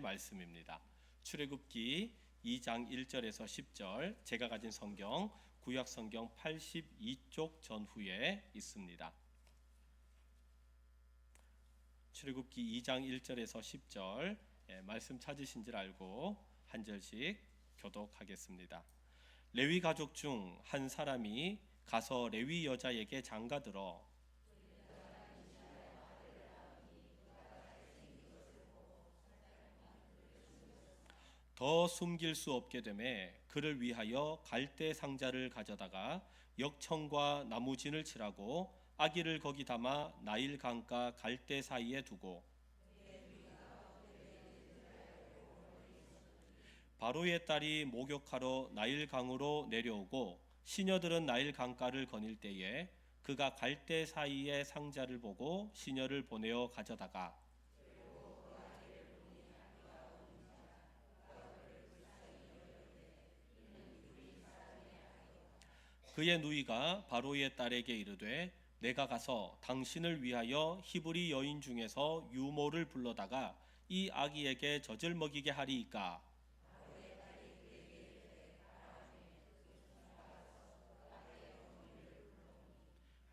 말씀입니다. 출애굽기 2장 1절에서 10절, 제가 가진 성경 구약 성경 82쪽 전후에 있습니다. 출애굽기 2장 1절에서 10절 말씀 찾으신 줄 알고 한 절씩 교독하겠습니다. 레위 가족 중 한 사람이 가서 레위 여자에게 장가들어 더 숨길 수 없게 되매 그를 위하여 갈대 상자를 가져다가 역청과 나무진을 칠하고 아기를 거기 담아 나일 강가 갈대 사이에 두고 바로의 딸이 목욕하러 나일 강으로 내려오고 시녀들은 나일 강가를 거닐 때에 그가 갈대 사이에 상자를 보고 시녀를 보내어 가져다가 그의 누이가 바로의 딸에게 이르되 내가 가서 당신을 위하여 히브리 여인 중에서 유모를 불러다가 이 아기에게 젖을 먹이게 하리이까.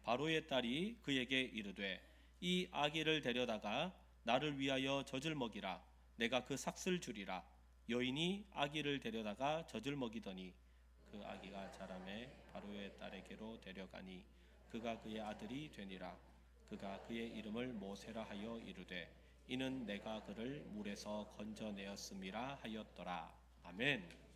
바로의 딸이 그에게 이르되 이 아기를 데려다가 나를 위하여 젖을 먹이라. 내가 그 삭슬 주리라. 여인이 아기를 데려다가 젖을 먹이더니 그 아기가 자라매 바로의 딸에게로 데려가니 그가 그의 아들이 되니라. 그가 그의 이름을 모세라 하여 이르되 이는 내가 그를 물에서 건져내었음이라 하였더라. 아멘.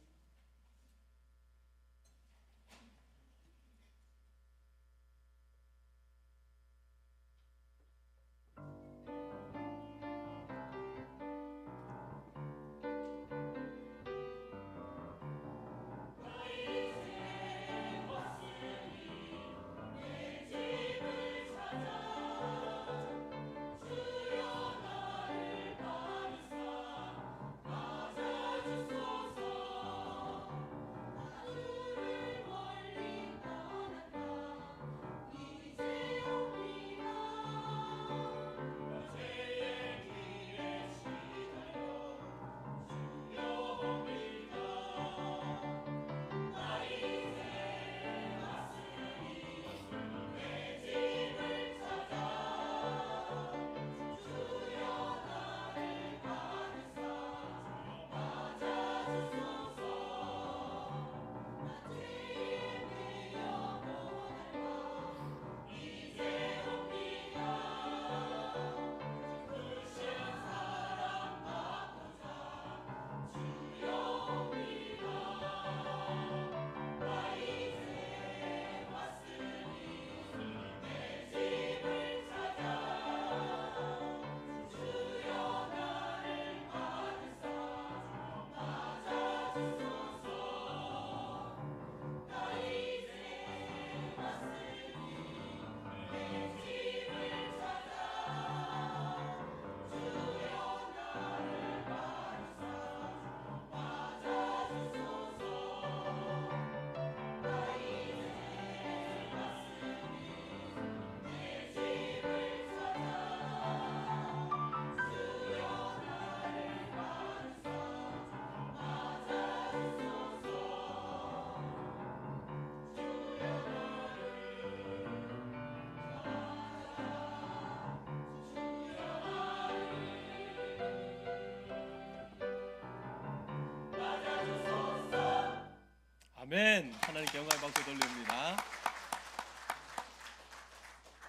아멘. 하나님께 영광의 박수 돌립니다.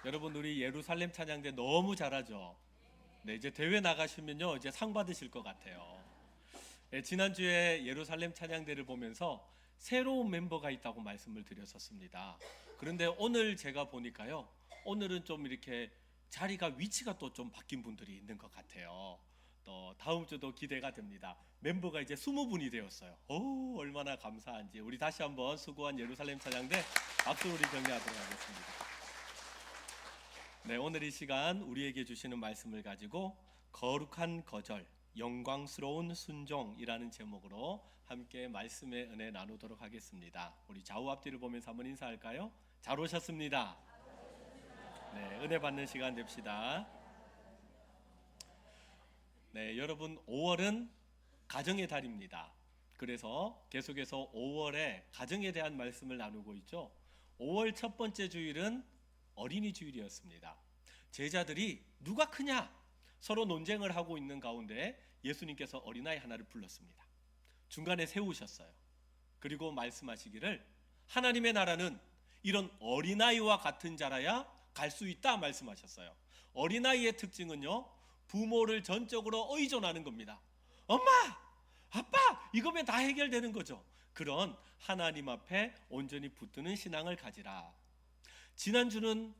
여러분, 우리 예루살렘 찬양대 너무 잘하죠? 네, 이제 대회 나가시면요 이제 상 받으실 것 같아요. 네, 지난주에 예루살렘 찬양대를 보면서 새로운 멤버가 있다고 말씀을 드렸었습니다. 그런데 오늘 제가 보니까요, 오늘은 좀 이렇게 자리가 위치가 또 좀 바뀐 분들이 있는 것 같아요. 또 다음 주도 기대가 됩니다. 멤버가 이제 20분이 되었어요. 오, 얼마나 감사한지. 우리 다시 한번 수고한 예루살렘 찬양대 박수로 우리 격려하도록 하겠습니다. 네, 오늘 이 시간 우리에게 주시는 말씀을 가지고 거룩한 거절, 영광스러운 순종이라는 제목으로 함께 말씀의 은혜 나누도록 하겠습니다. 우리 좌우 앞뒤를 보면서 한번 인사할까요? 잘 오셨습니다. 네, 은혜 받는 시간 됩시다. 네, 여러분 5월은 가정의 달입니다. 그래서 계속해서 5월에 가정에 대한 말씀을 나누고 있죠. 5월 첫 번째 주일은 어린이 주일이었습니다. 제자들이 누가 크냐 서로 논쟁을 하고 있는 가운데 예수님께서 어린아이 하나를 불렀습니다. 중간에 세우셨어요. 그리고 말씀하시기를 하나님의 나라는 이런 어린아이와 같은 자라야 갈 수 있다 말씀하셨어요. 어린아이의 특징은요, 부모를 전적으로 의존하는 겁니다. 엄마, 아빠, 이거면 다 해결되는 거죠. 그런 하나님 앞에 온전히 붙드는 신앙을 가지라. 지난주는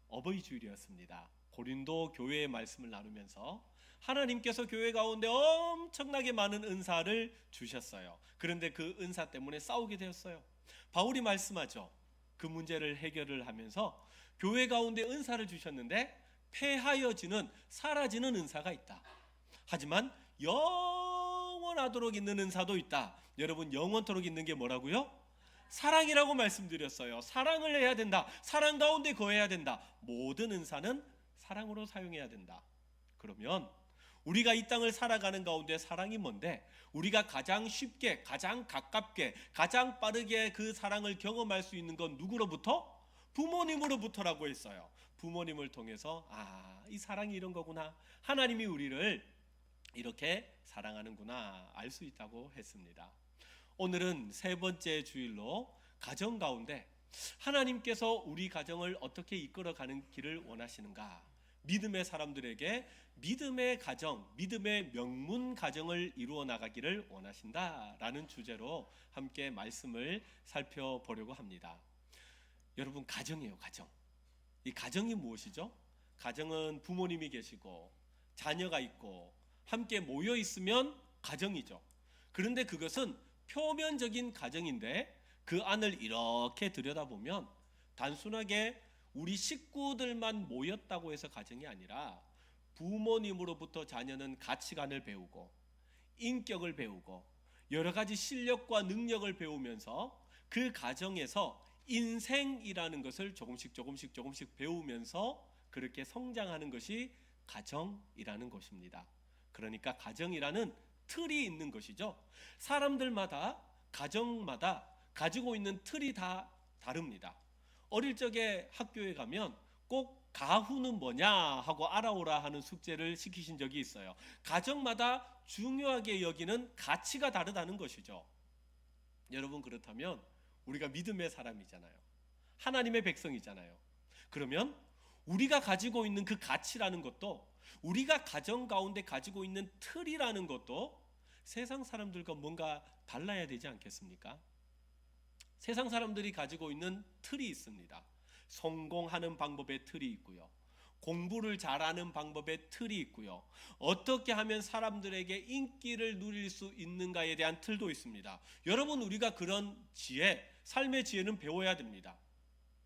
어버이 주일이었습니다. 고린도 교회의 말씀을 나누면서 하나님께서 교회 가운데 엄청나게 많은 은사를 주셨어요. 그런데 그 은사 때문에 싸우게 되었어요. 바울이 말씀하죠. 그 문제를 해결을 하면서 교회 가운데 은사를 주셨는데 폐하여지는, 사라지는 은사가 있다. 하지만 영원하도록 있는 은사도 있다. 여러분, 영원토록 있는 게 뭐라고요? 사랑이라고 말씀드렸어요. 사랑을 해야 된다. 사랑 가운데 거해야 된다. 모든 은사는 사랑으로 사용해야 된다. 그러면 우리가 이 땅을 살아가는 가운데 사랑이 뭔데? 우리가 가장 쉽게, 가장 가깝게, 가장 빠르게 그 사랑을 경험할 수 있는 건 누구로부터? 부모님으로부터라고 했어요. 부모님을 통해서 이 사랑이 이런 거구나, 하나님이 우리를 이렇게 사랑하는구나 알 수 있다고 했습니다. 오늘은 세 번째 주일로 가정 가운데 하나님께서 우리 가정을 어떻게 이끌어가는 길을 원하시는가, 믿음의 사람들에게 믿음의 가정, 믿음의 명문 가정을 이루어 나가기를 원하신다라는 주제로 함께 말씀을 살펴보려고 합니다. 여러분, 가정이에요. 가정. 이 가정이 무엇이죠? 가정은 부모님이 계시고 자녀가 있고 함께 모여 있으면 가정이죠. 그런데 그것은 표면적인 가정인데 그 안을 이렇게 들여다보면 단순하게 우리 식구들만 모였다고 해서 가정이 아니라 부모님으로부터 자녀는 가치관을 배우고 인격을 배우고 여러 가지 실력과 능력을 배우면서 그 가정에서 인생이라는 것을 조금씩 배우면서 그렇게 성장하는 것이 가정이라는 것입니다. 그러니까 가정이라는 틀이 있는 것이죠. 사람들마다, 가정마다 가지고 있는 틀이 다 다릅니다. 어릴 적에 학교에 가면 꼭 가후는 뭐냐 하고 알아오라 하는 숙제를 시키신 적이 있어요. 가정마다 중요하게 여기는 가치가 다르다는 것이죠. 여러분, 그렇다면 우리가 믿음의 사람이잖아요. 하나님의 백성이잖아요. 그러면 우리가 가지고 있는 그 가치라는 것도, 우리가 가정 가운데 가지고 있는 틀이라는 것도 세상 사람들과 뭔가 달라야 되지 않겠습니까? 세상 사람들이 가지고 있는 틀이 있습니다. 성공하는 방법의 틀이 있고요. 공부를 잘하는 방법의 틀이 있고요. 어떻게 하면 사람들에게 인기를 누릴 수 있는가에 대한 틀도 있습니다. 여러분, 우리가 그런 지혜, 삶의 지혜는 배워야 됩니다.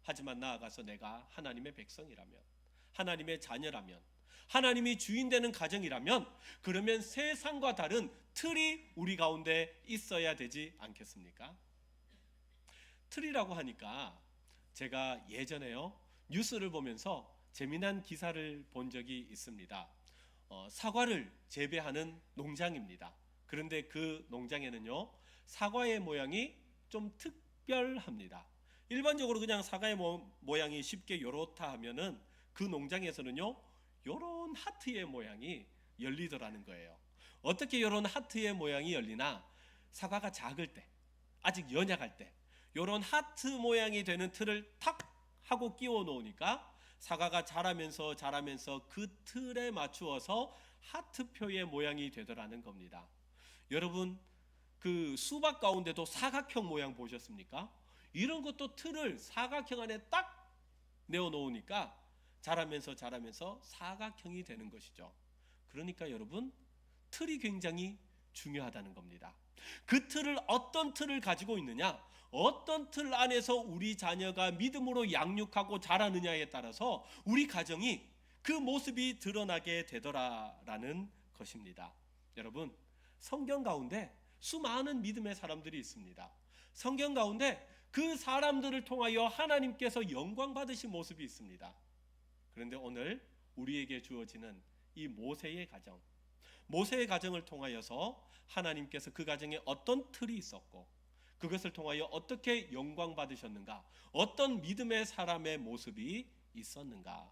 하지만 나아가서 내가 하나님의 백성이라면, 하나님의 자녀라면, 하나님이 주인 되는 가정이라면, 그러면 세상과 다른 틀이 우리 가운데 있어야 되지 않겠습니까? 틀이라고 하니까 제가 예전에요, 뉴스를 보면서 재미난 기사를 본 적이 있습니다. 사과를 재배하는 농장입니다. 그런데 그 농장에는요, 사과의 모양이 좀 특별합니다. 일반적으로 그냥 사과의 모양이 쉽게 요렇다 하면은 그 농장에서는요, 요런 하트의 모양이 열리더라는 거예요. 어떻게 요런 하트의 모양이 열리나? 사과가 작을 때, 아직 연약할 때 요런 하트 모양이 되는 틀을 탁 하고 끼워 놓으니까 사과가 자라면서 그 틀에 맞추어서 하트표의 모양이 되더라는 겁니다. 여러분, 그 수박 가운데도 사각형 모양 보셨습니까? 이런 것도 틀을 사각형 안에 딱 내어 놓으니까 자라면서 사각형이 되는 것이죠. 그러니까 여러분, 틀이 굉장히 중요하다는 겁니다. 그 틀을, 어떤 틀을 가지고 있느냐, 어떤 틀 안에서 우리 자녀가 믿음으로 양육하고 자라느냐에 따라서 우리 가정이 그 모습이 드러나게 되더라라는 것입니다. 여러분, 성경 가운데 수많은 믿음의 사람들이 있습니다. 성경 가운데 그 사람들을 통하여 하나님께서 영광 받으신 모습이 있습니다. 그런데 오늘 우리에게 주어지는 이 모세의 가정, 모세의 가정을 통하여서 하나님께서 그 가정에 어떤 틀이 있었고 그것을 통하여 어떻게 영광 받으셨는가, 어떤 믿음의 사람의 모습이 있었는가,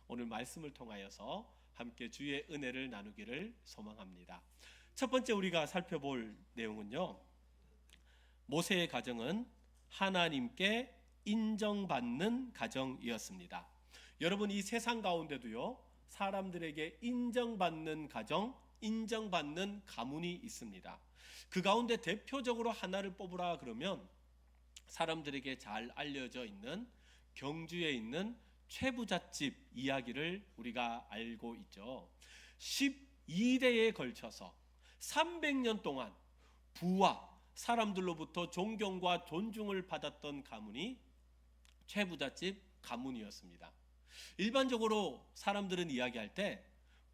오늘 말씀을 통하여서 함께 주의 은혜를 나누기를 소망합니다. 첫 번째 우리가 살펴볼 내용은요, 모세의 가정은 하나님께 인정받는 가정이었습니다. 여러분, 이 세상 가운데도요, 사람들에게 인정받는 가정, 인정받는 가문이 있습니다. 그 가운데 대표적으로 하나를 뽑으라 그러면 사람들에게 잘 알려져 있는 경주에 있는 최부잣집 이야기를 우리가 알고 있죠. 12대에 걸쳐서 300년 동안 부와 사람들로부터 존경과 존중을 받았던 가문이 최부잣집 가문이었습니다. 일반적으로 사람들은 이야기할 때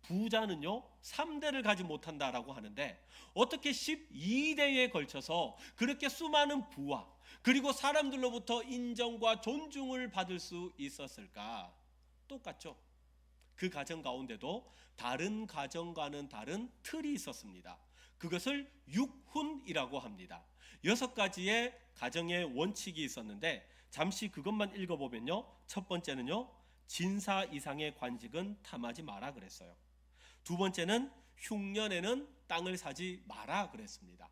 부자는요 3대를 가지 못한다라고 하는데, 어떻게 12대에 걸쳐서 그렇게 수많은 부와 그리고 사람들로부터 인정과 존중을 받을 수 있었을까? 똑같죠. 그 가정 가운데도 다른 가정과는 다른 틀이 있었습니다. 그것을 육훈이라고 합니다. 6가지의 가정의 원칙이 있었는데 잠시 그것만 읽어보면요, 첫 번째는요, 진사 이상의 관직은 탐하지 마라 그랬어요. 두 번째는 흉년에는 땅을 사지 마라 그랬습니다.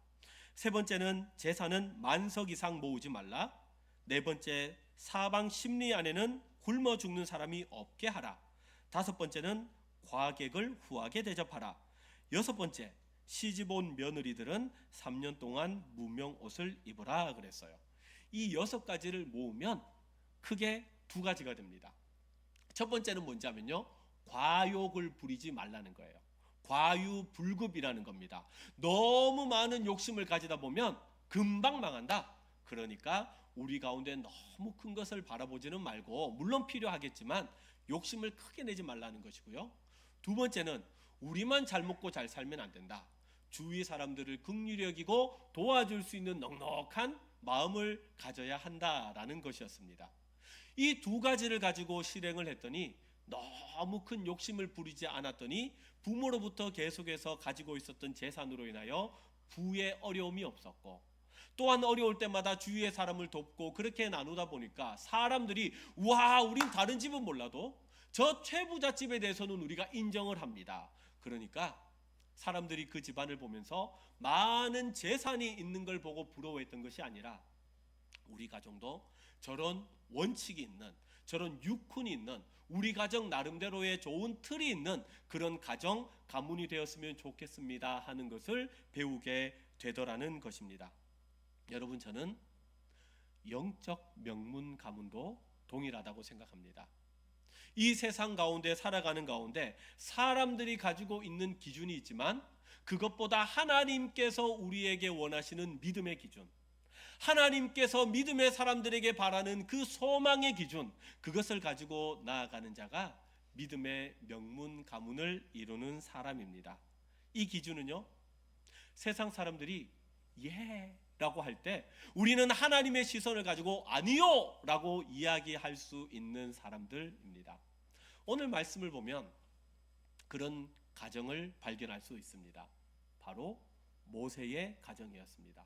세 번째는 재산은 만석 이상 모으지 말라. 네 번째, 사방 십리 안에는 굶어 죽는 사람이 없게 하라. 다섯 번째는 과객을 후하게 대접하라. 여섯 번째, 시집 온 며느리들은 3년 동안 무명 옷을 입으라 그랬어요. 이 6가지를 모으면 크게 2가지가 됩니다. 첫 번째는 뭔지 하면요, 과욕을 부리지 말라는 거예요. 과유불급이라는 겁니다. 너무 많은 욕심을 가지다 보면 금방 망한다. 그러니까 우리 가운데 너무 큰 것을 바라보지는 말고, 물론 필요하겠지만 욕심을 크게 내지 말라는 것이고요. 두 번째는 우리만 잘 먹고 잘 살면 안 된다. 주위 사람들을 긍휼히 여기고 도와줄 수 있는 넉넉한 마음을 가져야 한다라는 것이었습니다. 이 2가지를 가지고 실행을 했더니 너무 큰 욕심을 부리지 않았더니 부모로부터 계속해서 가지고 있었던 재산으로 인하여 부의 어려움이 없었고, 또한 어려울 때마다 주위의 사람을 돕고 그렇게 나누다 보니까 사람들이 와, 우린 다른 집은 몰라도 저 최부잣집에 대해서는 우리가 인정을 합니다. 그러니까 사람들이 그 집안을 보면서 많은 재산이 있는 걸 보고 부러워했던 것이 아니라, 우리 가정도 저런 원칙이 있는, 저런 육훈이 있는, 우리 가정 나름대로의 좋은 틀이 있는 그런 가정, 가문이 되었으면 좋겠습니다 하는 것을 배우게 되더라는 것입니다. 여러분, 저는 영적 명문 가문도 동일하다고 생각합니다. 이 세상 가운데 살아가는 가운데 사람들이 가지고 있는 기준이 있지만, 그것보다 하나님께서 우리에게 원하시는 믿음의 기준, 하나님께서 믿음의 사람들에게 바라는 그 소망의 기준, 그것을 가지고 나아가는 자가 믿음의 명문 가문을 이루는 사람입니다. 이 기준은요, 세상 사람들이 예 라고 할 때 우리는 하나님의 시선을 가지고 아니요 라고 이야기할 수 있는 사람들입니다. 오늘 말씀을 보면 그런 가정을 발견할 수 있습니다. 바로 모세의 가정이었습니다.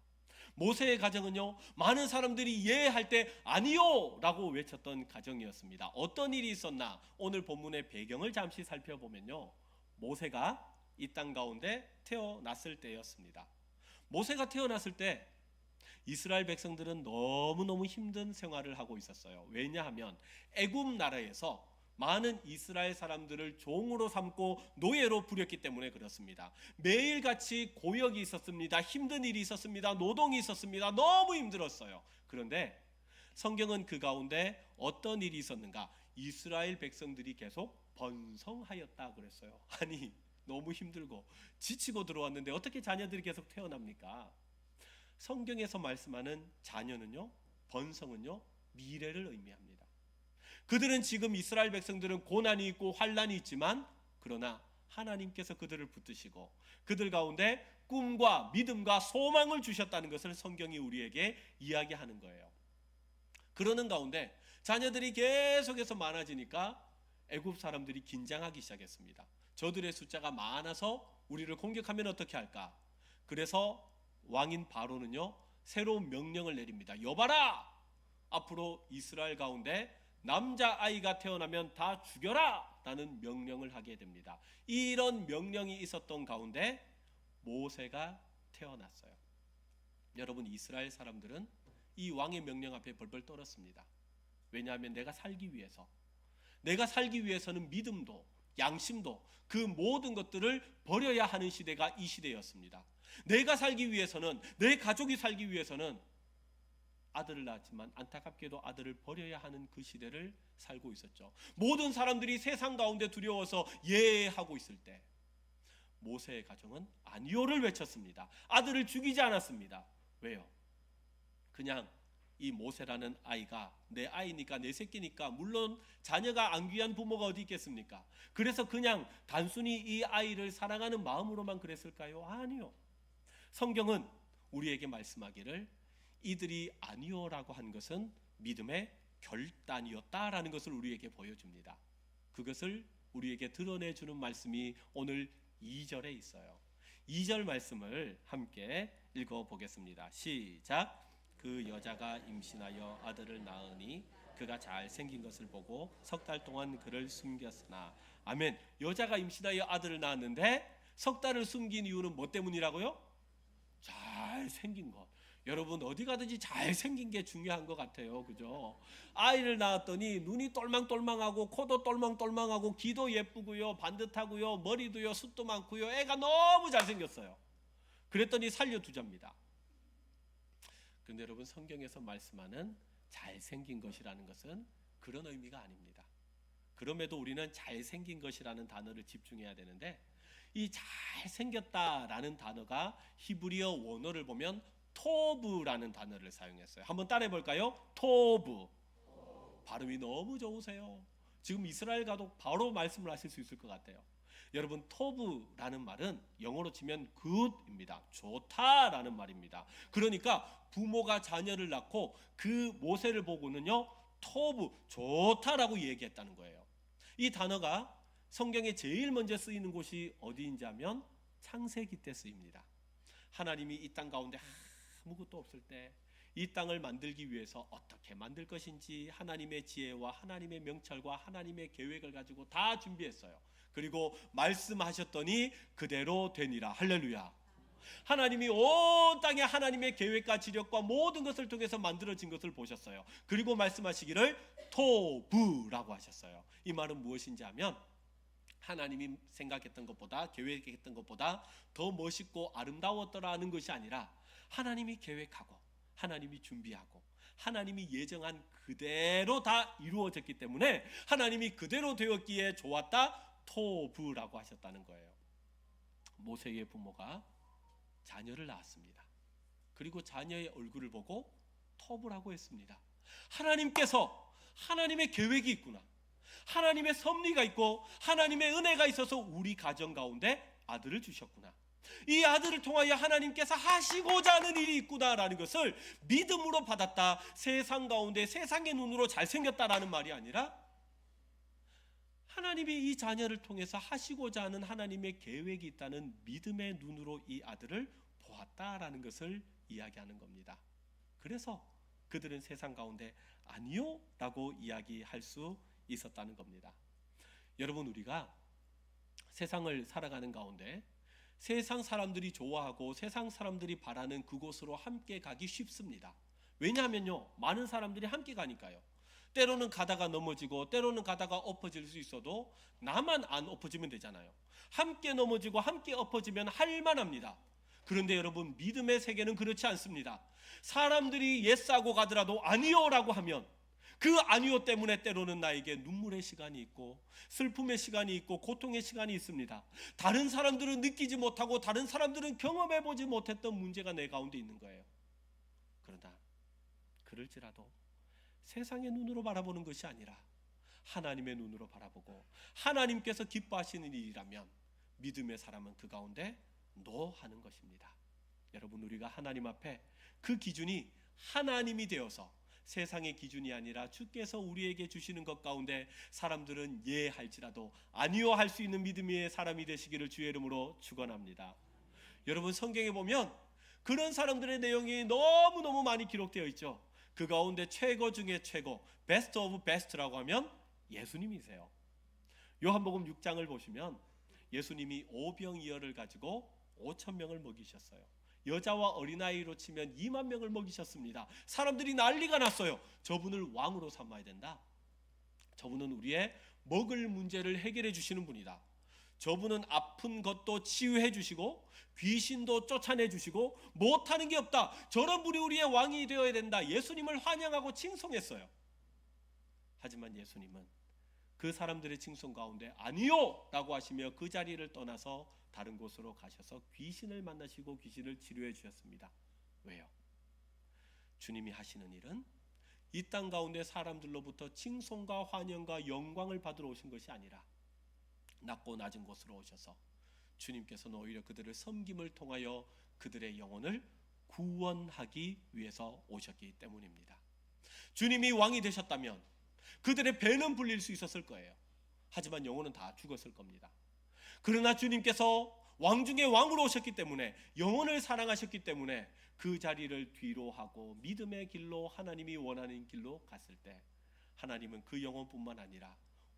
모세의 가정은요, 많은 사람들이 예 할 때 아니요 라고 외쳤던 가정이었습니다. 어떤 일이 있었나? 오늘 본문의 배경을 잠시 살펴보면요, 모세가 이 땅 가운데 태어났을 때였습니다. 모세가 태어났을 때 이스라엘 백성들은 너무너무 힘든 생활을 하고 있었어요. 왜냐하면 애굽 나라에서 많은 이스라엘 사람들을 종으로 삼고 노예로 부렸기 때문에 그렇습니다. 매일같이 고역이 있었습니다. 힘든 일이 있었습니다. 노동이 있었습니다. 너무 힘들었어요. 그런데 성경은 그 가운데 어떤 일이 있었는가? 이스라엘 백성들이 계속 번성하였다 그랬어요. 아니, 너무 힘들고 지치고 들어왔는데 어떻게 자녀들이 계속 태어납니까? 성경에서 말씀하는 자녀는요, 번성은요, 미래를 의미합니다. 그들은 지금 이스라엘 백성들은 고난이 있고 환란이 있지만, 그러나 하나님께서 그들을 붙드시고 그들 가운데 꿈과 믿음과 소망을 주셨다는 것을 성경이 우리에게 이야기하는 거예요. 그러는 가운데 자녀들이 계속해서 많아지니까 애굽 사람들이 긴장하기 시작했습니다. 저들의 숫자가 많아서 우리를 공격하면 어떻게 할까? 그래서 왕인 바로는요, 새로운 명령을 내립니다. 여봐라! 앞으로 이스라엘 가운데 남자아이가 태어나면 다 죽여라! 라는 명령을 하게 됩니다. 이런 명령이 있었던 가운데 모세가 태어났어요. 여러분, 이스라엘 사람들은 이 왕의 명령 앞에 벌벌 떨었습니다. 왜냐하면 내가 살기 위해서는 믿음도 양심도 그 모든 것들을 버려야 하는 시대가 이 시대였습니다. 내가 살기 위해서는, 내 가족이 살기 위해서는 아들을 낳았지만 안타깝게도 아들을 버려야 하는 그 시대를 살고 있었죠. 모든 사람들이 세상 가운데 두려워서 예하고 있을 때 모세의 가정은 아니오를 외쳤습니다. 아들을 죽이지 않았습니다. 왜요? 그냥 이 모세라는 아이가 내 아이니까, 내 새끼니까, 물론 자녀가 안 귀한 부모가 어디 있겠습니까? 그래서 그냥 단순히 이 아이를 사랑하는 마음으로만 그랬을까요? 아니요. 성경은 우리에게 말씀하기를 이들이 아니오라고 한 것은 믿음의 결단이었다라는 것을 우리에게 보여줍니다. 그것을 우리에게 드러내주는 말씀이 오늘 2절에 있어요. 2절 말씀을 함께 읽어보겠습니다. 시작. 그 여자가 임신하여 아들을 낳으니 그가 잘생긴 것을 보고 석 달 동안 그를 숨겼으나. 아멘. 여자가 임신하여 아들을 낳았는데 석 달을 숨긴 이유는 뭐 때문이라고요? 잘생긴 것. 여러분, 어디 가든지 잘생긴 게 중요한 것 같아요. 그죠? 아이를 낳았더니 눈이 똘망똘망하고 코도 똘망똘망하고 귀도 예쁘고요, 반듯하고요, 머리도요, 숱도 많고요, 애가 너무 잘생겼어요. 그랬더니 살려두잡니다. 그런데 여러분, 성경에서 말씀하는 잘생긴 것이라는 것은 그런 의미가 아닙니다. 그럼에도 우리는 잘생긴 것이라는 단어를 집중해야 되는데, 이 잘생겼다라는 단어가 히브리어 원어를 보면 토브라는 단어를 사용했어요. 한번 따라해 볼까요? 토브. 발음이 너무 좋으세요. 지금 이스라엘 가도 바로 말씀을 하실 수 있을 것 같아요. 여러분, 토브라는 말은 영어로 치면 good입니다. 좋다라는 말입니다. 그러니까 부모가 자녀를 낳고 그 모세를 보고는요, 토브, 좋다라고 얘기했다는 거예요. 이 단어가 성경에 제일 먼저 쓰이는 곳이 어디인지 하면 창세기 때 쓰입니다. 하나님이 이 땅 가운데 아무것도 없을 때 이 땅을 만들기 위해서 어떻게 만들 것인지 하나님의 지혜와 하나님의 명찰과 하나님의 계획을 가지고 다 준비했어요. 그리고 말씀하셨더니 그대로 되니라. 할렐루야. 하나님이 온 땅에 하나님의 계획과 지력과 모든 것을 통해서 만들어진 것을 보셨어요. 그리고 말씀하시기를 토부라고 하셨어요. 이 말은 무엇인지 하면 하나님이 생각했던 것보다, 계획했던 것보다 더 멋있고 아름다웠더라는 것이 아니라 하나님이 계획하고 하나님이 준비하고 하나님이 예정한 그대로 다 이루어졌기 때문에 하나님이 그대로 되었기에 좋았다, 토부라고 하셨다는 거예요. 모세의 부모가 자녀를 낳았습니다. 그리고 자녀의 얼굴을 보고 토부라고 했습니다. 하나님께서 하나님의 계획이 있구나, 하나님의 섭리가 있고 하나님의 은혜가 있어서 우리 가정 가운데 아들을 주셨구나, 이 아들을 통하여 하나님께서 하시고자 하는 일이 있구나라는 것을 믿음으로 받았다. 세상 가운데 세상의 눈으로 잘생겼다라는 말이 아니라 하나님이 이 자녀를 통해서 하시고자 하는 하나님의 계획이 있다는 믿음의 눈으로 이 아들을 보았다라는 것을 이야기하는 겁니다. 그래서 그들은 세상 가운데 아니요 라고 이야기할 수 있었다는 겁니다. 여러분, 우리가 세상을 살아가는 가운데 세상 사람들이 좋아하고 세상 사람들이 바라는 그곳으로 함께 가기 쉽습니다. 왜냐하면요, 많은 사람들이 함께 가니까요. 때로는 가다가 넘어지고 때로는 가다가 엎어질 수 있어도 나만 안 엎어지면 되잖아요. 함께 넘어지고 함께 엎어지면 할만합니다. 그런데 여러분, 믿음의 세계는 그렇지 않습니다. 사람들이 예싸고 가더라도 아니요라고 하면 그 아니요 때문에 때로는 나에게 눈물의 시간이 있고 슬픔의 시간이 있고 고통의 시간이 있습니다. 다른 사람들은 느끼지 못하고 다른 사람들은 경험해보지 못했던 문제가 내 가운데 있는 거예요. 그러나 그럴지라도 세상의 눈으로 바라보는 것이 아니라 하나님의 눈으로 바라보고 하나님께서 기뻐하시는 일이라면 믿음의 사람은 그 가운데 노하는 것입니다. 여러분, 우리가 하나님 앞에 그 기준이 하나님이 되어서 세상의 기준이 아니라 주께서 우리에게 주시는 것 가운데 사람들은 예 할지라도 아니요 할 수 있는 믿음의 사람이 되시기를 주의 이름으로 축원합니다. 여러분, 성경에 보면 그런 사람들의 내용이 너무너무 많이 기록되어 있죠. 그 가운데 최고 중에 최고, 베스트 오브 베스트라고 하면 예수님이세요. 요한복음 6장을 보시면 예수님이 오병이어를 가지고 5천 명을 먹이셨어요. 여자와 어린아이로 치면 2만 명을 먹이셨습니다. 사람들이 난리가 났어요. 저분을 왕으로 삼아야 된다. 저분은 우리의 먹을 문제를 해결해 주시는 분이다. 저분은 아픈 것도 치유해 주시고 귀신도 쫓아내 주시고 못하는 게 없다. 저런 분이 우리의 왕이 되어야 된다. 예수님을 환영하고 칭송했어요. 하지만 예수님은 그 사람들의 칭송 가운데 아니요 라고 하시며 그 자리를 떠나서 다른 곳으로 가셔서 귀신을 만나시고 귀신을 치료해 주셨습니다. 왜요? 주님이 하시는 일은 이 땅 가운데 사람들로부터 칭송과 환영과 영광을 받으러 오신 것이 아니라 낮고 낮은 곳으로 오셔서 주님께서는 오히려 그들을 섬김을 통하여 그들의 영혼을 구원하기 위해서 오셨기 때문입니다. 주님이 왕이 되셨다면 그들의 배는 불릴 수 있었을 거예요. 하지만 영혼은 다 죽었을 겁니다. 그러나 주님께서 왕 중에 왕으로 오셨기 때문에, 영혼을 사랑하셨기 때문에 그 자리를 뒤로 하고 믿음의 길로, 하나님이 원하는 길로 갔을 때 하나님은 그 영혼뿐만 아니라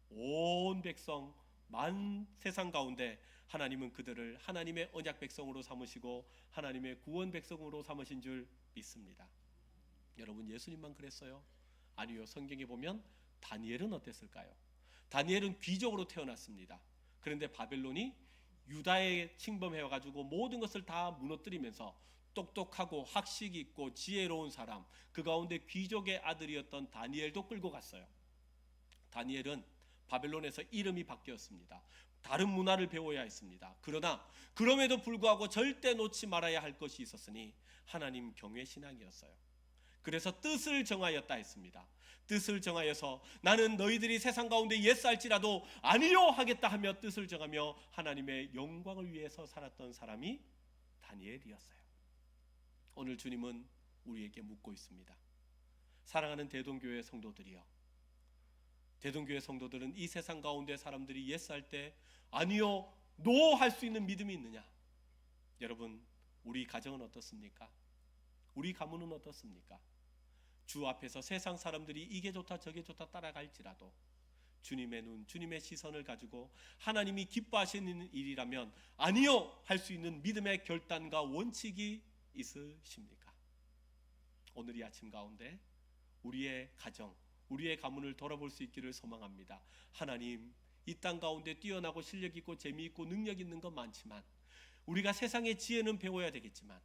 온 백성, 만 세상 가운데 하나님은 그들을 하나님의 언약 백성으로 삼으시고 하나님의 구원 백성으로 삼으신 줄 믿습니다. 여러분, 예수님만 그랬어요? 아니요. 성경에 보면 다니엘은 어땠을까요? 다니엘은 귀족으로 태어났습니다. 그런데 바벨론이 유다에 침범해가지고 모든 것을 다 무너뜨리면서 똑똑하고 학식 있고 지혜로운 사람, 그 가운데 귀족의 아들이었던 다니엘도 끌고 갔어요. 다니엘은 바벨론에서 이름이 바뀌었습니다. 다른 문화를 배워야 했습니다. 그러나 그럼에도 불구하고 절대 놓지 말아야 할 것이 있었으니 하나님 경외 신앙이었어요. 그래서 뜻을 정하였다 했습니다. 뜻을 정하여서 나는 너희들이 세상 가운데 옛살지라도 아니요 하겠다 하며 뜻을 정하며 하나님의 영광을 위해서 살았던 사람이 다니엘이었어요. 오늘 주님은 우리에게 묻고 있습니다. 사랑하는 대동교회 성도들이여, 대동교회 성도들은 이 세상 가운데 사람들이 옛살 때 아니요, 노 할 수 있는 믿음이 있느냐? 여러분, 우리 가정은 어떻습니까? 우리 가문은 어떻습니까? 주 앞에서 세상 사람들이 이게 좋다 저게 좋다 따라갈지라도 주님의 눈, 주님의 시선을 가지고 하나님이 기뻐하시는 일이라면 아니요 할 수 있는 믿음의 결단과 원칙이 있으십니까? 오늘 이 아침 가운데 우리의 가정, 우리의 가문을 돌아볼 수 있기를 소망합니다. 하나님, 이 땅 가운데 뛰어나고 실력 있고 재미있고 능력 있는 건 많지만 우리가 세상의 지혜는 배워야 되겠지만,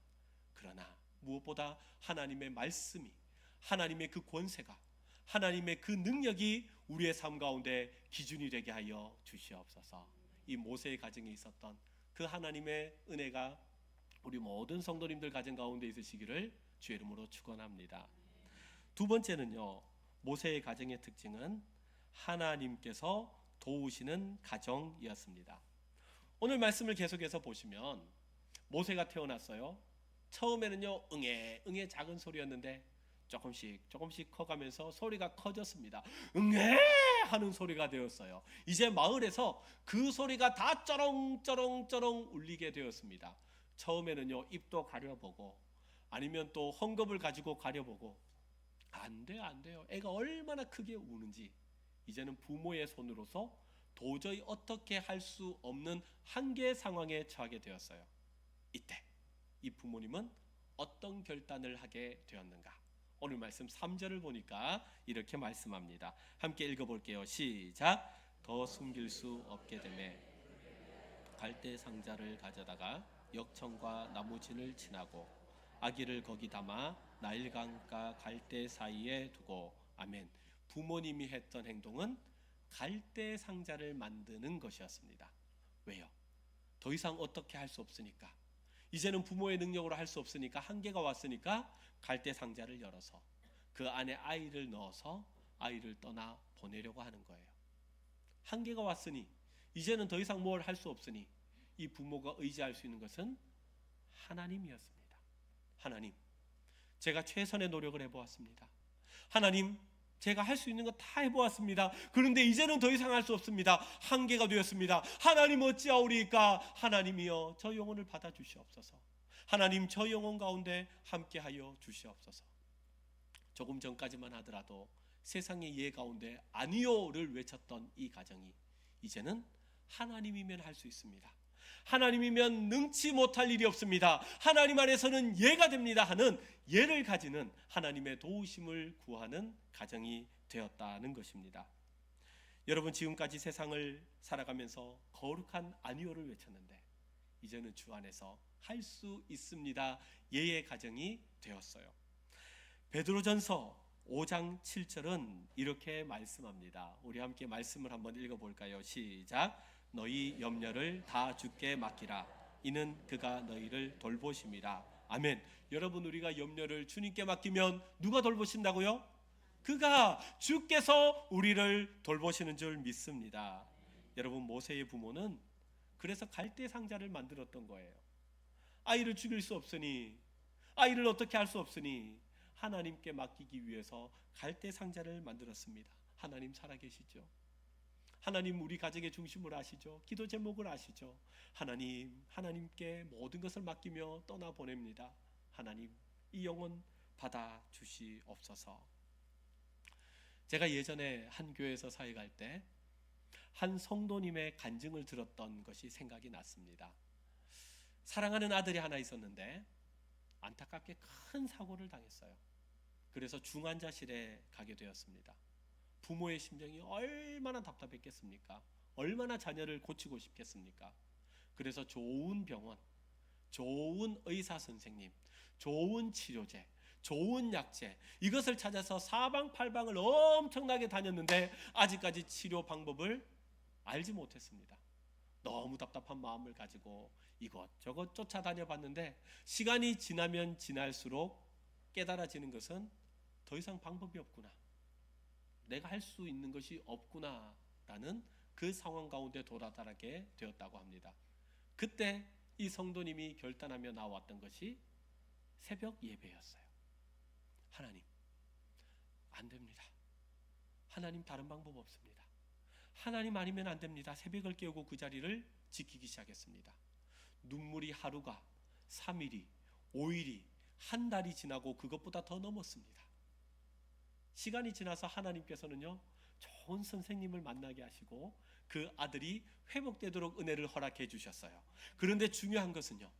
그러나 무엇보다 하나님의 말씀이, 하나님의 그 권세가, 하나님의 그 능력이 우리의 삶 가운데 기준이 되게 하여 주시옵소서. 이 모세의 가정에 있었던 그 하나님의 은혜가 우리 모든 성도님들 가정 가운데 있으시기를 주의 이름으로 축원합니다. 두 번째는요, 모세의 가정의 특징은 하나님께서 도우시는 가정이었습니다. 오늘 말씀을 계속해서 보시면 모세가 태어났어요. 처음에는요 응애 작은 소리였는데 조금씩 커가면서 소리가 커졌습니다. 응애 하는 소리가 되었어요. 이제 마을에서 그 소리가 다 쩌렁쩌렁쩌렁 울리게 되었습니다. 처음에는요 입도 가려보고 아니면 또 헝겊을 가지고 가려보고 안 돼요. 애가 얼마나 크게 우는지 이제는 부모의 손으로서 도저히 어떻게 할 수 없는 한계 상황에 처하게 되었어요. 이때 이 부모님은 어떤 결단을 하게 되었는가? 오늘 말씀 3절을 보니까 이렇게 말씀합니다. 함께 읽어볼게요. 시작. 더 숨길 수 없게 되매 갈대 상자를 가져다가 역청과 나무진을 지나고 아기를 거기 담아 나일강과 갈대 사이에 두고. 아멘. 부모님이 했던 행동은 갈대 상자를 만드는 것이었습니다. 왜요? 더 이상 어떻게 할 수 없으니까, 이제는 부모의 능력으로 할 수 없으니까, 한계가 왔으니까 갈대 상자를 열어서 그 안에 아이를 넣어서 아이를 떠나 보내려고 하는 거예요. 한계가 왔으니, 이제는 더 이상 뭘 할 수 없으니 이 부모가 의지할 수 있는 것은 하나님이었습니다. 하나님, 제가 최선의 노력을 해보았습니다. 하나님, 제가 할 수 있는 거 다 해보았습니다. 그런데 이제는 더 이상 할 수 없습니다. 한계가 되었습니다. 하나님 어찌하오리까? 하나님이여 저 영혼을 받아주시옵소서. 하나님 저 영혼 가운데 함께하여 주시옵소서. 조금 전까지만 하더라도 세상의 예 가운데 아니요를 외쳤던 이 가정이 이제는 하나님이면 할 수 있습니다. 하나님이면 능치 못할 일이 없습니다. 하나님 안에서는 예가 됩니다 하는 예를 가지는 하나님의 도우심을 구하는 가정이 되었다는 것입니다. 여러분, 지금까지 세상을 살아가면서 거룩한 아니오를 외쳤는데 이제는 주 안에서 할 수 있습니다. 예의 가정이 되었어요. 베드로전서 5장 7절은 이렇게 말씀합니다. 우리 함께 말씀을 한번 읽어볼까요? 시작. 너희 염려를 다 주께 맡기라. 이는 그가 너희를 돌보심이라. 아멘. 여러분, 우리가 염려를 주님께 맡기면 누가 돌보신다고요? 그가, 주께서 우리를 돌보시는 줄 믿습니다. 여러분, 모세의 부모는 그래서 갈대 상자를 만들었던 거예요. 아이를 죽일 수 없으니, 아이를 어떻게 할 수 없으니 하나님께 맡기기 위해서 갈대 상자를 만들었습니다. 하나님 살아계시죠? 하나님 우리 가정의 중심을 아시죠? 기도 제목을 아시죠? 하나님께 모든 것을 맡기며 떠나보냅니다. 하나님, 이 영혼 받아주시옵소서. 제가 예전에 한 교회에서 사역할 때 한 성도님의 간증을 들었던 것이 생각이 났습니다. 사랑하는 아들이 하나 있었는데 안타깝게 큰 사고를 당했어요. 그래서 중환자실에 가게 되었습니다. 부모의 심정이 얼마나 답답했겠습니까? 얼마나 자녀를 고치고 싶겠습니까? 그래서 좋은 병원, 좋은 의사 선생님, 좋은 치료제, 좋은 약제, 이것을 찾아서 사방팔방을 엄청나게 다녔는데 아직까지 치료 방법을 알지 못했습니다. 너무 답답한 마음을 가지고 이것저것 쫓아다녀 봤는데 시간이 지나면 지날수록 깨달아지는 것은 더 이상 방법이 없구나, 내가 할 수 있는 것이 없구나라는 그 상황 가운데 도달하게 되었다고 합니다. 그때 이 성도님이 결단하며 나왔던 것이 새벽 예배였어요. 하나님, 안 됩니다. 하나님, 다른 방법 없습니다. 하나님 아니면 안 됩니다. 새벽을 깨우고 그 자리를 지키기 시작했습니다. 눈물이 하루가, 3일이, 5일이, 한 달이 지나고 그것보다 더 넘었습니다. 시간이 지나서 하나님께서는요, 좋은 선생님을 만나게 하시고 그 아들이 회복되도록 은혜를 허락해 주셨어요. 그런데 중요한 것은요,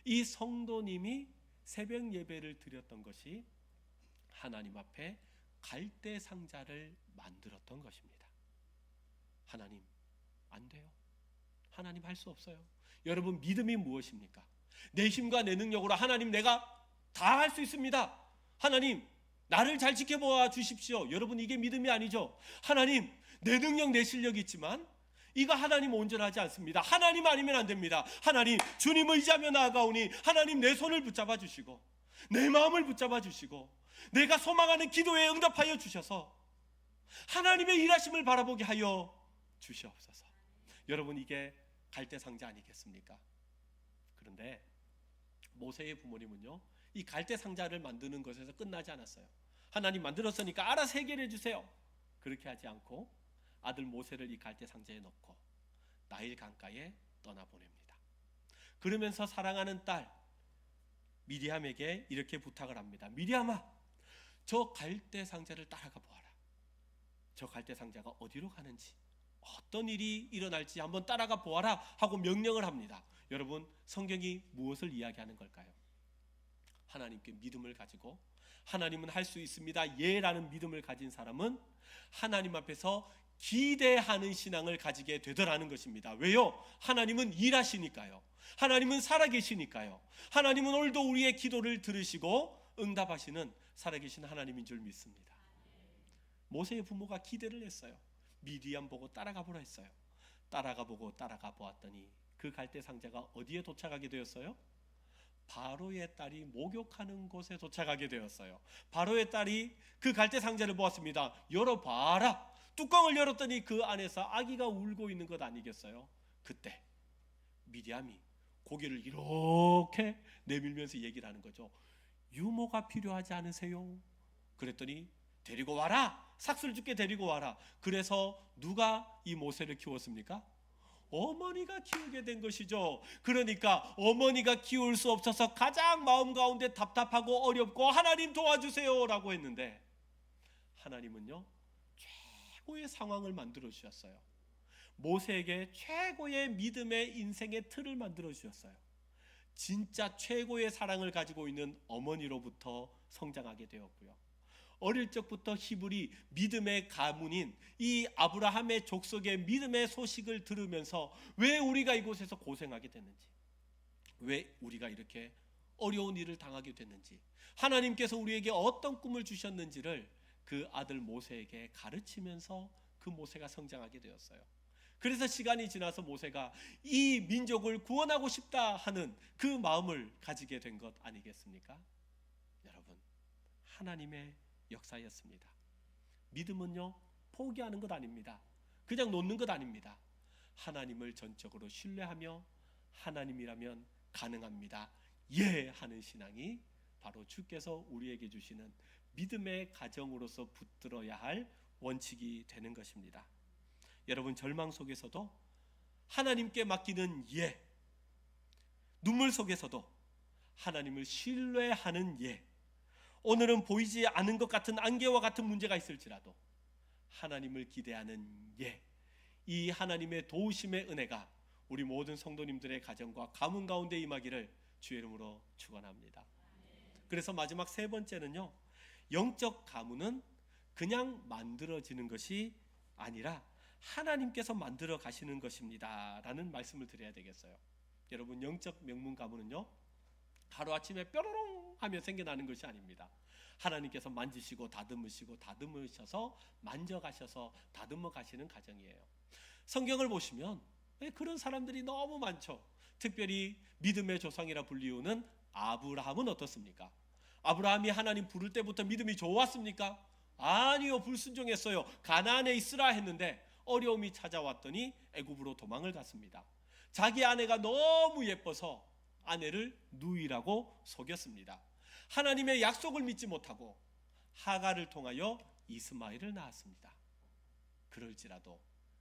이 성도님이 새벽 예배를 드렸던 것이 하나님 앞에 갈대 상자를 만들었던 것입니다. 하나님, 안 돼요. 하나님 할 수 없어요. 여러분, 믿음이 무엇입니까? 내 힘과 내 능력으로 하나님, 내가 다 할 수 있습니다. 하나님, 나를 잘 지켜봐 주십시오. 여러분, 이게 믿음이 아니죠. 하나님, 내 능력, 내 실력이 있지만 이거 하나님 온전하지 않습니다. 하나님 아니면 안 됩니다. 하나님, 주님 의지하며 나아가오니 하나님, 내 손을 붙잡아 주시고 내 마음을 붙잡아 주시고 내가 소망하는 기도에 응답하여 주셔서 하나님의 일하심을 바라보게 하여 주시옵소서. 여러분, 이게 갈대 상자 아니겠습니까? 그런데 모세의 부모님은요, 이 갈대 상자를 만드는 것에서 끝나지 않았어요. 하나님 만들었으니까 알아서 해결해 주세요. 그렇게 하지 않고 아들 모세를 이 갈대 상자에 넣고 나일 강가에 떠나보냅니다. 그러면서 사랑하는 딸 미리암에게 이렇게 부탁을 합니다. 미리암아, 저 갈대 상자를 따라가 보아라. 저 갈대 상자가 어디로 가는지, 어떤 일이 일어날지 한번 따라가 보아라 하고 명령을 합니다. 여러분, 성경이 무엇을 이야기하는 걸까요? 하나님께 믿음을 가지고 하나님은 할 수 있습니다, 예라는 믿음을 가진 사람은 하나님 앞에서 기대하는 신앙을 가지게 되더라는 것입니다. 왜요? 하나님은 일하시니까요. 하나님은 살아계시니까요. 하나님은 오늘도 우리의 기도를 들으시고 응답하시는 살아계신 하나님인 줄 믿습니다. 모세의 부모가 기대를 했어요. 미디안 보고 따라가 보라 했어요. 따라가 보았더니 그 갈대 상자가 어디에 도착하게 되었어요? 바로의 딸이 목욕하는 곳에 도착하게 되었어요. 바로의 딸이 그 갈대 상자를 보았습니다. 열어봐라. 뚜껑을 열었더니 그 안에서 아기가 울고 있는 것 아니겠어요? 그때 미리암이 고개를 이렇게 내밀면서 얘기를 하는 거죠. 유모가 필요하지 않으세요? 그랬더니 데리고 와라. 삭슬 죽게 데리고 와라. 그래서 누가 이 모세를 키웠습니까? 어머니가 키우게 된 것이죠. 그러니까 어머니가 키울 수 없어서 가장 마음 가운데 답답하고 어렵고 하나님 도와주세요 라고 했는데, 하나님은요 최고의 상황을 만들어 주셨어요. 모세에게 최고의 믿음의 인생의 틀을 만들어 주셨어요. 진짜 최고의 사랑을 가지고 있는 어머니로부터 성장하게 되었고요. 어릴 적부터 히브리 믿음의 가문인 이 아브라함의 족속의 믿음의 소식을 들으면서 왜 우리가 이곳에서 고생하게 됐는지, 왜 우리가 이렇게 어려운 일을 당하게 됐는지, 하나님께서 우리에게 어떤 꿈을 주셨는지를 그 아들 모세에게 가르치면서 그 모세가 성장하게 되었어요. 그래서 시간이 지나서 모세가 이 민족을 구원하고 싶다 하는 그 마음을 가지게 된 것 아니겠습니까? 여러분, 하나님의 역사였습니다. 믿음은요 포기하는 것 아닙니다. 그냥 놓는 것 아닙니다. 하나님을 전적으로 신뢰하며 하나님이라면 가능합니다, 예 하는 신앙이 바로 주께서 우리에게 주시는 믿음의 가정으로서 붙들어야 할 원칙이 되는 것입니다. 여러분, 절망 속에서도 하나님께 맡기는 예, 눈물 속에서도 하나님을 신뢰하는 예, 오늘은 보이지 않은 것 같은 안개와 같은 문제가 있을지라도 하나님을 기대하는 예, 이 하나님의 도우심의 은혜가 우리 모든 성도님들의 가정과 가문 가운데 임하기를 주의 이름으로 축원합니다. 그래서 마지막 세 번째는요, 영적 가문은 그냥 만들어지는 것이 아니라 하나님께서 만들어 가시는 것입니다 라는 말씀을 드려야 되겠어요. 여러분, 영적 명문 가문은요 하루아침에 뾰로롱 하며 생겨나는 것이 아닙니다. 하나님께서 만지시고 다듬으시고 다듬으셔서 만져가셔서 다듬어 가시는 가정이에요. 성경을 보시면 그런 사람들이 너무 많죠. 특별히 믿음의 조상이라 불리우는 아브라함은 어떻습니까? 아브라함이 하나님 부를 때부터 믿음이 좋았습니까? 아니요, 불순종했어요. 가나안에 있으라 했는데 어려움이 찾아왔더니 애굽으로 도망을 갔습니다. 자기 아내가 너무 예뻐서 아내를 누이라고 속였습니다. 하나님의 약속을 믿지 못하고 하갈을 통하여 이스마엘을 낳았습니다. 그럴지라도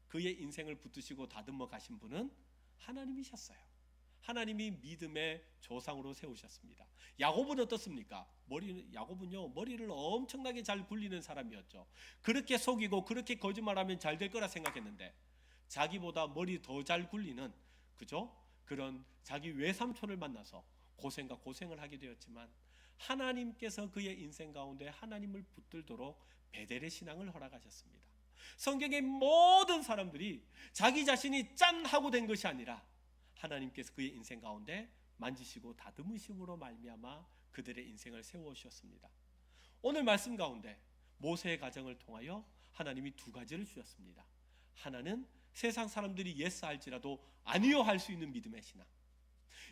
그의 인생을 붙드시고 다듬어 가신 분은 하나님이셨어요. 하나님이 믿음의 조상으로 세우셨습니다. 야곱은 어떻습니까? 야곱은요 머리를 엄청나게 잘 굴리는 사람이었죠. 그렇게 속이고 그렇게 거짓말하면 잘 될 거라 생각했는데 자기보다 머리 더 잘 굴리는 그죠? 그런 자기 외삼촌을 만나서 고생과 고생을 하게 되었지만 하나님께서 그의 인생 가운데 하나님을 붙들도록 베델의 신앙을 허락하셨습니다. 성경의 모든 사람들이 자기 자신이 짠 하고 된 것이 아니라 하나님께서 그의 인생 가운데 만지시고 다듬으심으로 말미암아 그들의 인생을 세워주셨습니다. 오늘 말씀 가운데 모세의 가정을 통하여 하나님이 두 가지를 주셨습니다. 하나는 세상 사람들이 예스 할지라도 아니요 할 수 있는 믿음의 신앙.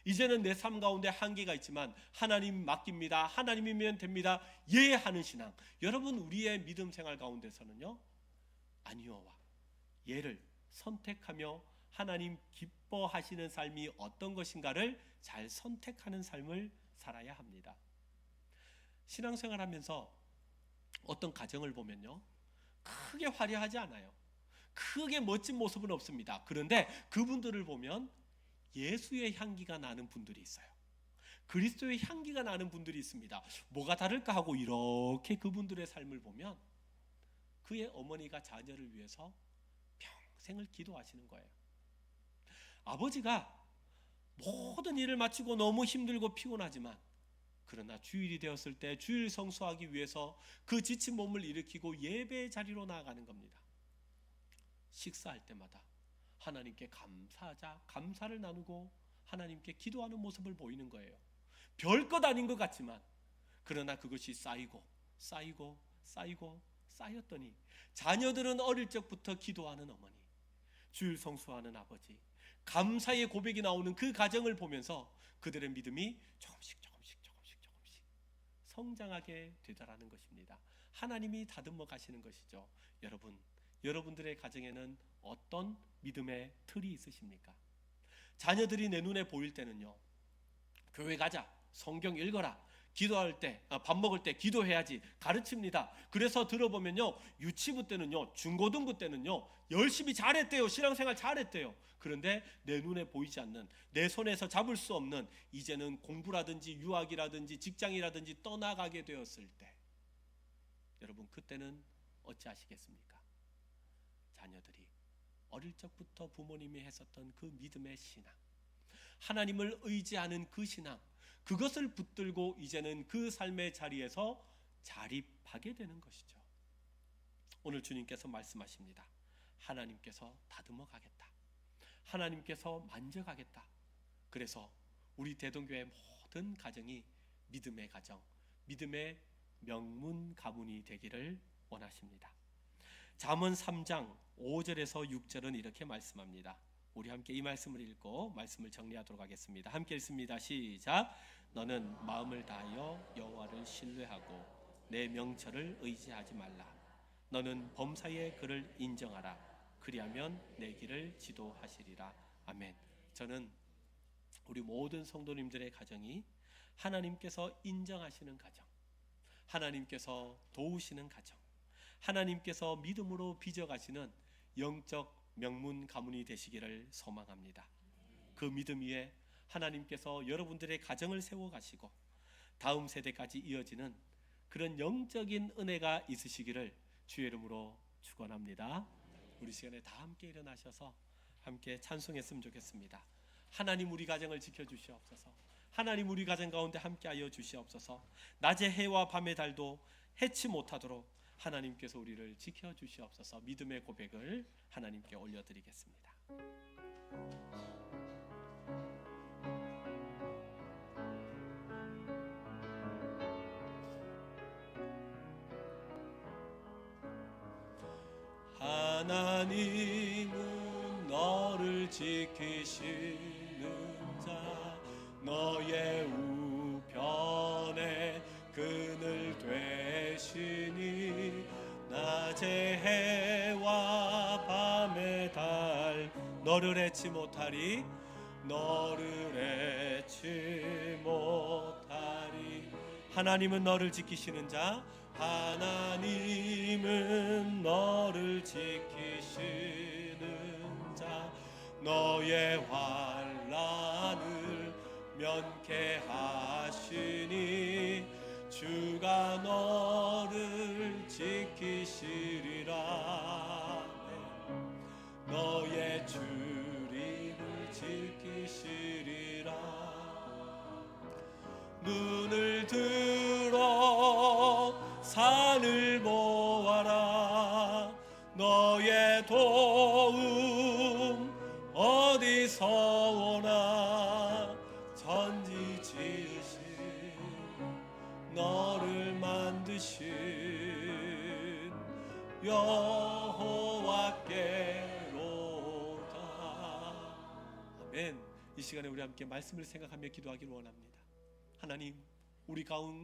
이제는 내 삶 가운데 한계가 있지만 하나님 맡깁니다, 하나님이면 됩니다, 예 하는 신앙. 여러분, 우리의 믿음 생활 가운데서는요 아니요와 예를 선택하며 하나님 기뻐하시는 삶이 어떤 것인가를 잘 선택하는 삶을 살아야 합니다. 신앙생활하면서 어떤 가정을 보면요 크게 화려하지 않아요. 크게 멋진 모습은 없습니다. 그런데 그분들을 보면 예수의 향기가 나는 분들이 있어요. 그리스도의 향기가 나는 분들이 있습니다. 뭐가 다를까 하고 이렇게 그분들의 삶을 보면 그의 어머니가 자녀를 위해서 평생을 기도하시는 거예요. 아버지가 모든 일을 마치고 너무 힘들고 피곤하지만 그러나 주일이 되었을 때 주일 성수하기 위해서 그 지친 몸을 일으키고 예배의 자리로 나아가는 겁니다. 식사할 때마다 하나님께 감사하자, 감사를 나누고 하나님께 기도하는 모습을 보이는 거예요. 별것 아닌 것 같지만 그러나 그것이 쌓이고 쌓이고 쌓이고 쌓였더니 자녀들은 어릴 적부터 기도하는 어머니, 주일 성수하는 아버지, 감사의 고백이 나오는 그 가정을 보면서 그들의 믿음이 조금씩 성장하게 되더라는 것입니다. 하나님이 다듬어 가시는 것이죠. 여러분들의 가정에는 어떤 믿음의 틀이 있으십니까? 자녀들이 내 눈에 보일 때는요 교회 가자, 성경 읽어라, 기도할 때, 밥 먹을 때 기도해야지 가르칩니다. 그래서 들어보면요, 유치부 때는요, 중고등부 때는요, 열심히 잘했대요. 신앙생활 잘했대요. 그런데 내 눈에 보이지 않는, 내 손에서 잡을 수 없는, 이제는 공부라든지 유학이라든지 직장이라든지 떠나가게 되었을 때, 여러분 그때는 어찌하시겠습니까? 자녀들이 어릴 적부터 부모님이 했었던 그 믿음의 신앙, 하나님을 의지하는 그 신앙, 그것을 붙들고 이제는 그 삶의 자리에서 자립하게 되는 것이죠. 오늘 주님께서 말씀하십니다. 하나님께서 다듬어 가겠다. 하나님께서 만져가겠다. 그래서 우리 대동교회 모든 가정이 믿음의 가정, 믿음의 명문 가문이 되기를 원하십니다. 잠언 3장 5절에서 6절은 이렇게 말씀합니다. 우리 함께 이 말씀을 읽고 말씀을 정리하도록 하겠습니다. 함께 읽습니다. 시작. 너는 마음을 다하여 여호와를 신뢰하고 내 명철을 의지하지 말라. 너는 범사의 그를 인정하라. 그리하면 내 길을 지도하시리라. 아멘. 저는 우리 모든 성도님들의 가정이 하나님께서 인정하시는 가정, 하나님께서 도우시는 가정, 하나님께서 믿음으로 빚어가시는 영적 명문 가문이 되시기를 소망합니다. 그 믿음 위에 하나님께서 여러분들의 가정을 세워가시고 다음 세대까지 이어지는 그런 영적인 은혜가 있으시기를 주의 이름으로 축원합니다. 우리 시간에 다 함께 일어나셔서 함께 찬송했으면 좋겠습니다. 하나님 우리 가정을 지켜주시옵소서. 하나님 우리 가정 가운데 함께하여 주시옵소서. 낮의 해와 밤의 달도 해치 못하도록 하나님께서 우리를 지켜주시옵소서. 믿음의 고백을 하나님께 올려드리겠습니다. 하나님은 너를 지키시는 자, 너의 우편에 그늘 되시니 낮의 해와 밤의 달 너를 해치 못하리, 너를 해치 못하리. 하나님은 너를 지키시는 자, 하나님은 너를 지키시는 자, 너의 환난을 면케하시니 주가 너를 지키시리라. 너의 주리를 지키시리라. 눈을 들어 산을 보아라. 너의 도움 어디서 오나. 천지 지으신 너를 만드신 여호와께로다. 아멘. 이 시간에 우리 함께 말씀을 생각하며 기도하기를 원합니다. 하나님, 우리 가운